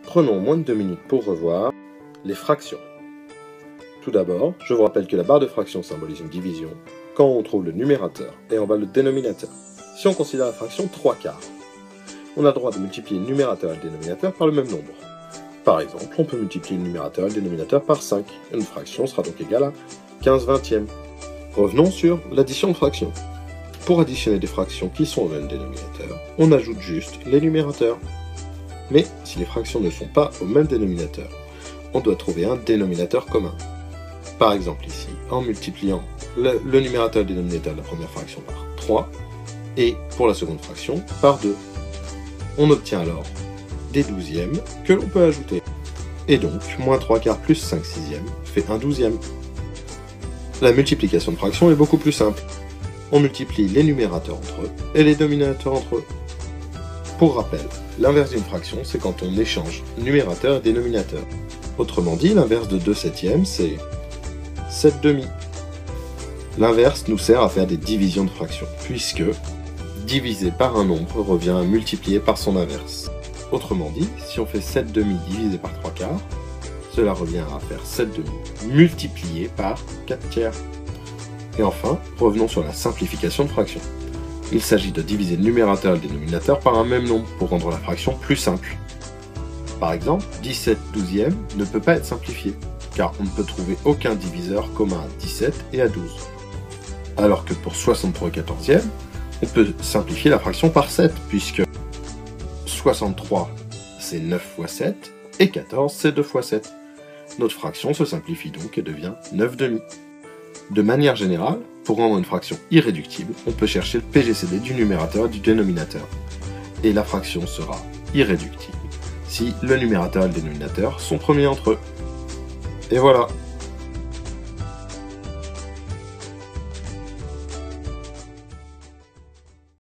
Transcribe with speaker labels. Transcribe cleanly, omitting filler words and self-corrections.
Speaker 1: Prenons moins de 2 minutes pour revoir les fractions. Tout d'abord, je vous rappelle que la barre de fraction symbolise une division quand on trouve le numérateur et en bas le dénominateur. Si on considère la fraction 3/4, on a le droit de multiplier le numérateur et le dénominateur par le même nombre. Par exemple, on peut multiplier le numérateur et le dénominateur par 5. Une fraction sera donc égale à 15/20. Revenons sur l'addition de fractions. Pour additionner des fractions qui sont au même dénominateur, on ajoute juste les numérateurs. Mais si les fractions ne sont pas au même dénominateur, on doit trouver un dénominateur commun. Par exemple ici, en multipliant le numérateur et le dénominateur de la première fraction par 3, et pour la seconde fraction par 2. On obtient alors des douzièmes que l'on peut ajouter. Et donc, moins 3/4 plus 5/6 fait 1/12. La multiplication de fractions est beaucoup plus simple. On multiplie les numérateurs entre eux et les dénominateurs entre eux. Pour rappel, l'inverse d'une fraction, c'est quand on échange numérateur et dénominateur. Autrement dit, l'inverse de 2/7, c'est 7/2. L'inverse nous sert à faire des divisions de fractions, puisque diviser par un nombre revient à multiplier par son inverse. Autrement dit, si on fait 7/2 divisé par 3/4, cela revient à faire 7/2 multiplié par 4/3. Et enfin, revenons sur la simplification de fractions. Il s'agit de diviser le numérateur et le dénominateur par un même nombre pour rendre la fraction plus simple. Par exemple, 17/12 ne peut pas être simplifié, car on ne peut trouver aucun diviseur commun à 17 et à 12. Alors que pour 63/14, on peut simplifier la fraction par 7, puisque 63 c'est 9 fois 7, et 14 c'est 2 fois 7. Notre fraction se simplifie donc et devient 9/2. De manière générale, pour rendre une fraction irréductible, on peut chercher le PGCD du numérateur et du dénominateur. Et la fraction sera irréductible si le numérateur et le dénominateur sont premiers entre eux. Et voilà!